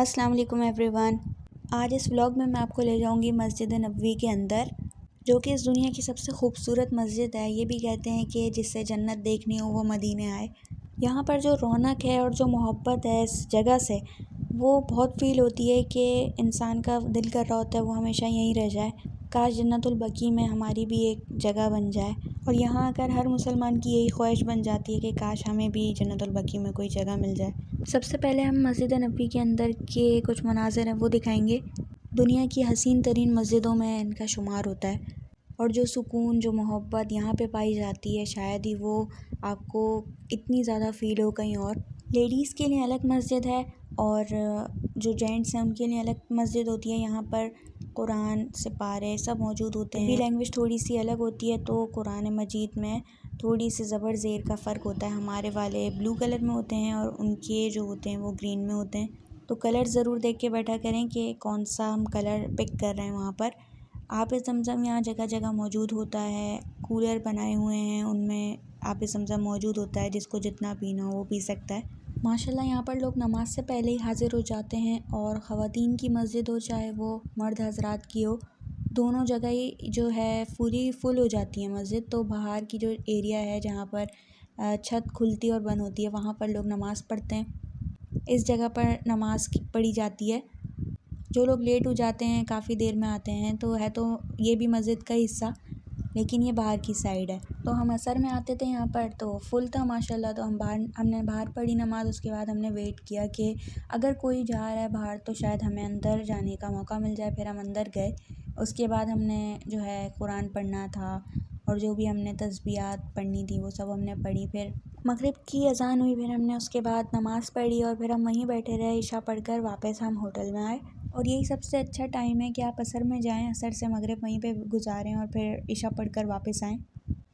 अस्सलाम वालेकुम एवरीवन। आज इस व्लॉग में मैं आपको ले जाऊंगी मस्जिद नबवी के अंदर, जो कि इस दुनिया की सबसे खूबसूरत मस्जिद है। ये भी कहते हैं कि जिससे जन्नत देखनी हो वो मदीने आए। यहाँ पर जो रौनक है और जो मोहब्बत है इस जगह से, वो बहुत फ़ील होती है कि इंसान का दिल कर रहा होता है वो हमेशा यहीं रह जाए। काश जन्नतुल बकी में हमारी भी एक जगह बन जाए। और यहाँ आकर हर मुसलमान की यही ख्वाहिश बन जाती है कि काश हमें भी जन्नतुल बकी में कोई जगह मिल जाए। सबसे पहले हम मस्जिद नबवी के अंदर के कुछ मनाज़िर हैं वो दिखाएंगे। दुनिया की हसीन तरीन मस्जिदों में इनका शुमार होता है, और जो सुकून जो मोहब्बत यहाँ पे पाई जाती है शायद ही वो आपको इतनी ज़्यादा फ़ील हो कहीं और। लेडीज़ के लिए अलग मस्जिद है और जो जेंट्स हैं उनके लिए अलग मस्जिद होती है। यहाँ पर कुरान सिपारे सब मौजूद होते हैं। लैंग्वेज थोड़ी सी अलग होती है, तो कुरान मजीद में थोड़ी सी ज़बर ज़ेर का फ़र्क होता है। हमारे वाले ब्लू कलर में होते हैं और उनके जो होते हैं वो ग्रीन में होते हैं। तो कलर ज़रूर देख के बैठा करें कि कौन सा हम कलर पिक कर रहे हैं। वहाँ पर आब ज़मज़म यहाँ जगह जगह मौजूद होता है। कूलर बनाए हुए हैं, उनमें आब ज़मज़म मौजूद होता है। जिसको जितना पीना हो वो पी सकता है। माशाल्लाह यहाँ पर लोग नमाज से पहले ही हाज़िर हो जाते हैं, और ख़वातीन की मस्जिद हो चाहे वो मर्द हज़रात की हो, दोनों जगह ही जो है पूरी फुल हो जाती है मस्जिद। तो बाहर की जो एरिया है जहाँ पर छत खुलती और बंद होती है, वहाँ पर लोग नमाज़ पढ़ते हैं। इस जगह पर नमाज पढ़ी जाती है। जो लोग लेट हो जाते हैं, काफ़ी देर में आते हैं, तो ये भी मस्जिद का हिस्सा, लेकिन ये बाहर की साइड है। तो हम असर में आते थे यहाँ पर तो फुल था माशाल्लाह। तो हमने बाहर पढ़ी नमाज़। उसके बाद हमने वेट किया कि अगर कोई जा रहा है बाहर तो शायद हमें अंदर जाने का मौका मिल जाए। फिर हम अंदर गए। उसके बाद हमने जो है कुरान पढ़ना था, और जो भी हमने तस्बीहात पढ़नी थी वो सब हमने पढ़ी। फिर मगरिब की अज़ान हुई, फिर हमने उसके बाद नमाज़ पढ़ी, और फिर हम वहीं बैठे रहे। इशा पढ़कर वापस हम होटल में आए। और यही सबसे अच्छा टाइम है कि आप असर में जाएं, असर से मगरिब वहीं पे गुजारें और फिर इशा पढ़कर वापस आएँ।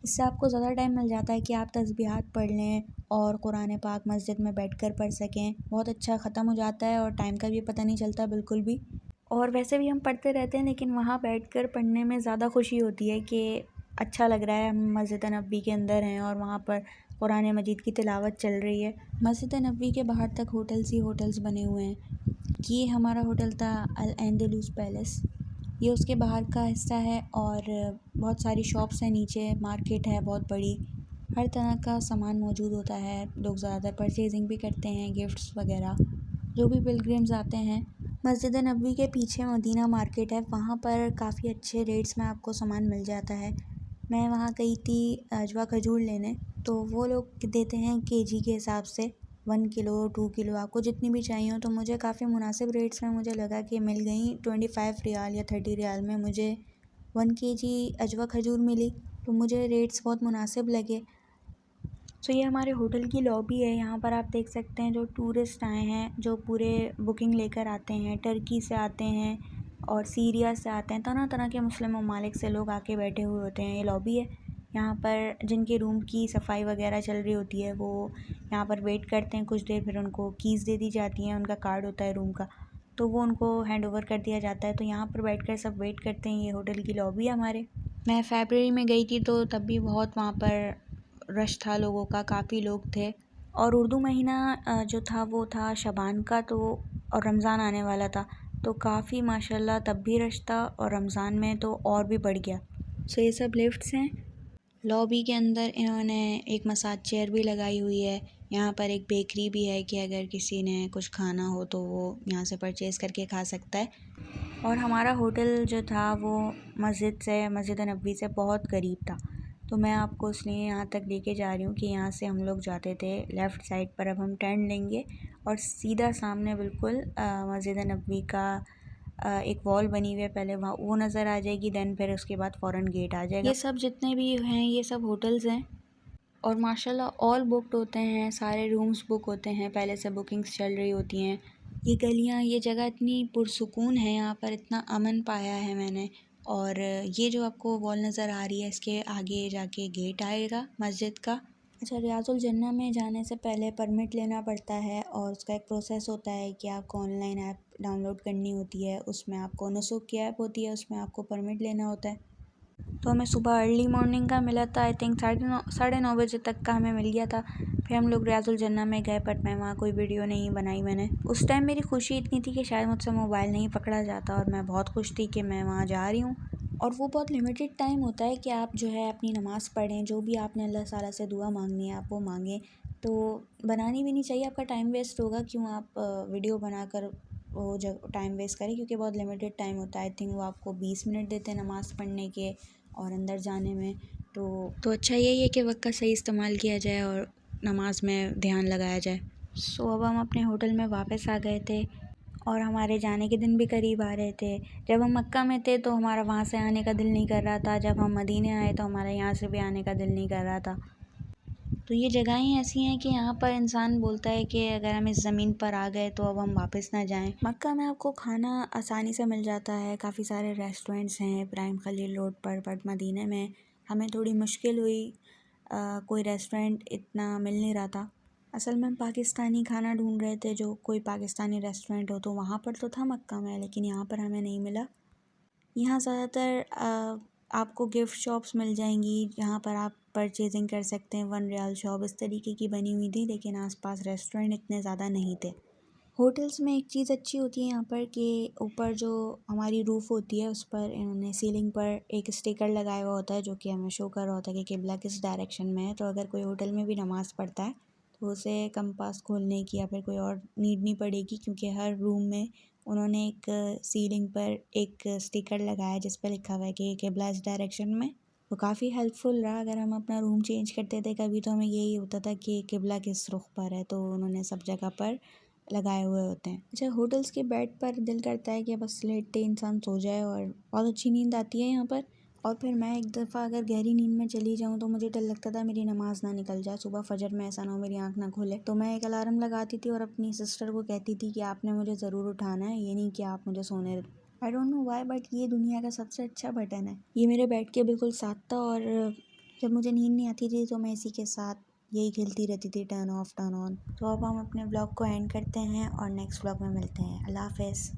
इससे आपको ज़्यादा टाइम मिल जाता है कि आप तस्बीहात पढ़ लें और कुरान पाक मस्जिद में बैठकर पढ़ सकें। बहुत अच्छा ख़त्म हो जाता है और टाइम का भी पता नहीं चलता बिल्कुल भी। और वैसे भी हम पढ़ते रहते हैं, लेकिन वहाँ बैठकर पढ़ने में ज़्यादा खुशी होती है कि अच्छा लग रहा है। हम मस्जिद नबवी के अंदर हैं और वहाँ पर कुरान मजीद की तिलावत चल रही है। मस्जिद नबवी के बाहर तक होटल्स ही होटल्स बने हुए हैं। ये हमारा होटल था अल एंडलूस पैलेस। ये उसके बाहर का हिस्सा है, और बहुत सारी शॉप्स हैं नीचे। मार्केट है बहुत बड़ी, हर तरह का सामान मौजूद होता है। लोग ज़्यादातर परचेजिंग भी करते हैं, गिफ्ट्स वगैरह, जो भी पिलग्रिम्स आते हैं। मस्जिद नबवी के पीछे मदीना मार्केट है, वहाँ पर काफ़ी अच्छे रेट्स में आपको सामान मिल जाता है। मैं वहाँ गई थी अजवा खजूर लेने, तो वो लोग देते हैं केजी के हिसाब से, 1 किलो 2 किलो आपको जितनी भी चाहिए हो। तो मुझे काफ़ी मुनासिब रेट्स में मुझे लगा कि मिल गई। 25 रियाल या 30 रियाल में मुझे 1 केजी अजवा खजूर मिली, तो मुझे रेट्स बहुत मुनासिब लगे। सो ये हमारे होटल की लॉबी है। यहाँ पर आप देख सकते हैं जो टूरिस्ट आए हैं, जो पूरे बुकिंग लेकर आते हैं, टर्की से आते हैं और सीरिया से आते हैं, तरह तरह के मुस्लिम ममालिक से लोग आके बैठे हुए होते हैं। ये लॉबी है। यहाँ पर जिनके रूम की सफाई वगैरह चल रही होती है वो यहाँ पर वेट करते हैं कुछ देर, फिर उनको कीज़ दे दी जाती हैं। उनका कार्ड होता है रूम का, तो वो उनको हैंड ओवर कर दिया जाता है। तो यहाँ पर बैठकर सब वेट करते हैं। ये होटल की लॉबी है हमारे। मैं फ़रवरी में गई थी तो तब भी बहुत वहाँ पर रश था लोगों का, काफ़ी लोग थे। और उर्दू महीना जो था वो था शबान का, तो और रमज़ान आने वाला था, तो काफ़ी माशाल्लाह तब भी रश था, और रमज़ान में तो और भी बढ़ गया। सो ये सब लिफ्ट्स हैं। लॉबी के अंदर इन्होंने एक मसाज चेयर भी लगाई हुई है। यहाँ पर एक बेकरी भी है कि अगर किसी ने कुछ खाना हो तो वो यहाँ से परचेज़ करके खा सकता है। और हमारा होटल जो था वो मस्जिद नबवी से बहुत करीब था, तो मैं आपको इसलिए यहाँ तक लेके जा रही हूँ कि यहाँ से हम लोग जाते थे लेफ़्ट साइड पर। अब हम टर्न लेंगे और सीधा सामने बिल्कुल मस्जिद नबवी का एक वॉल बनी हुई है, पहले वहाँ वो नज़र आ जाएगी, देन फिर उसके बाद फ़ौरन गेट आ जाएगा। ये सब जितने भी हैं ये सब होटल्स हैं, और माशाल्लाह ऑल बुकड होते हैं। सारे रूम्स बुक होते हैं, पहले से बुकिंग्स चल रही होती हैं। ये गलियाँ, ये जगह इतनी पुरसुकून है, यहाँ पर इतना अमन पाया है मैंने। और ये जो आपको वॉल नज़र आ रही है, इसके आगे जाके गेट आएगा मस्जिद का। अच्छा, रियाजुल जन्नह में जाने से पहले परमिट लेना पड़ता है, और उसका एक प्रोसेस होता है कि आपको ऑनलाइन ऐप डाउनलोड करनी होती है। उसमें आपको नुसुक की ऐप होती है, उसमें आपको परमिट लेना होता है। तो हमें सुबह अर्ली मॉर्निंग का मिला था, आई थिंक 9:30 बजे तक का हमें मिल गया था। फिर हम लोग रियाजुल जन्ना में गए, बट मैं वहाँ कोई वीडियो नहीं बनाई मैंने। उस टाइम मेरी खुशी इतनी थी कि शायद मुझसे मोबाइल नहीं पकड़ा जाता, और मैं बहुत खुश थी कि मैं वहाँ जा रही हूँ। और वो बहुत लिमिटेड टाइम होता है कि आप जो है अपनी नमाज़ पढ़ें, जो भी आपने अल्लाह ताला से दुआ मांगनी है आप वो मांगें। तो बनानी भी नहीं चाहिए, आपका टाइम वेस्ट होगा, क्यों आप वीडियो बनाकर वो जब टाइम वेस्ट करें, क्योंकि बहुत लिमिटेड टाइम होता है। आई थिंक वो आपको 20 मिनट देते हैं नमाज़ पढ़ने के और अंदर जाने में। तो अच्छा यही है कि वक्त का सही इस्तेमाल किया जाए और नमाज में ध्यान लगाया जाए। सो अब हम अपने होटल में वापस आ गए थे और हमारे जाने के दिन भी करीब आ रहे थे। जब हम मक्का में थे तो हमारा वहाँ से आने का दिल नहीं कर रहा था, जब हम मदीने आए तो हमारा यहाँ से भी आने का दिल नहीं कर रहा था। तो ये जगहें ऐसी हैं कि यहाँ पर इंसान बोलता है कि अगर हम इस ज़मीन पर आ गए तो अब हम वापस ना जाएं। मक्का में आपको खाना आसानी से मिल जाता है, काफ़ी सारे रेस्टोरेंट्स हैं इब्राहिम खलील रोड पर, बट मदीने में हमें थोड़ी मुश्किल हुई। कोई रेस्टोरेंट इतना मिल नहीं रहा था। असल में हम पाकिस्तानी खाना ढूंढ रहे थे, जो कोई पाकिस्तानी रेस्टोरेंट हो, तो वहाँ पर तो था मक्का में, लेकिन यहाँ पर हमें नहीं मिला। यहाँ ज़्यादातर आपको गिफ्ट शॉप्स मिल जाएंगी जहाँ पर आप परचेजिंग कर सकते हैं। 1 रियाल शॉप इस तरीके की बनी हुई थी, लेकिन आसपास रेस्टोरेंट इतने ज़्यादा नहीं थे। होटल्स में एक चीज़ अच्छी होती है यहाँ पर कि ऊपर जो हमारी रूफ़ होती है उस पर इन्होंने सीलिंग पर एक स्टिकर लगाया हुआ होता है, जो कि हमें शो कर रहा होता है कि किबला किस डायरेक्शन में है। तो अगर कोई होटल में भी नमाज़ पढ़ता है तो उसे कंपास खोलने की या फिर कोई और नीड नहीं पड़ेगी, क्योंकि हर रूम में उन्होंने एक सीलिंग पर एक स्टिकर लगाया जिस पर लिखा हुआ है कि किबला इस डायरेक्शन में। वो काफ़ी हेल्पफुल रहा। अगर हम अपना रूम चेंज करते थे कभी तो हमें यही होता था कि किबला किस रुख पर है, तो उन्होंने सब जगह पर लगाए हुए होते हैं। अच्छा, होटल्स के बेड पर दिल करता है कि बस लेटे इंसान सो जाए, और बहुत अच्छी नींद आती है यहाँ पर। और फिर मैं एक दफ़ा अगर गहरी नींद में चली जाऊँ तो मुझे डर लगता था मेरी नमाज़ ना निकल जाए, सुबह फजर में ऐसा ना हो मेरी आँख ना खुले। तो मैं एक अलार्म लगाती थी और अपनी सिस्टर को कहती थी कि आपने मुझे ज़रूर उठाना है, ये नहीं कि आप मुझे सोने। I don't know why, but ये दुनिया का सबसे अच्छा बटन है। ये मेरे बेड के बिल्कुल साथ था, और जब मुझे नींद नहीं आती थी तो मैं इसी के साथ यही खेलती रहती थी, टर्न ऑफ टर्न ऑन। तो अब हम अपने ब्लॉग को एंड करते हैं और नेक्स्ट ब्लॉग में मिलते हैं। अल्लाह हाफ़िज़।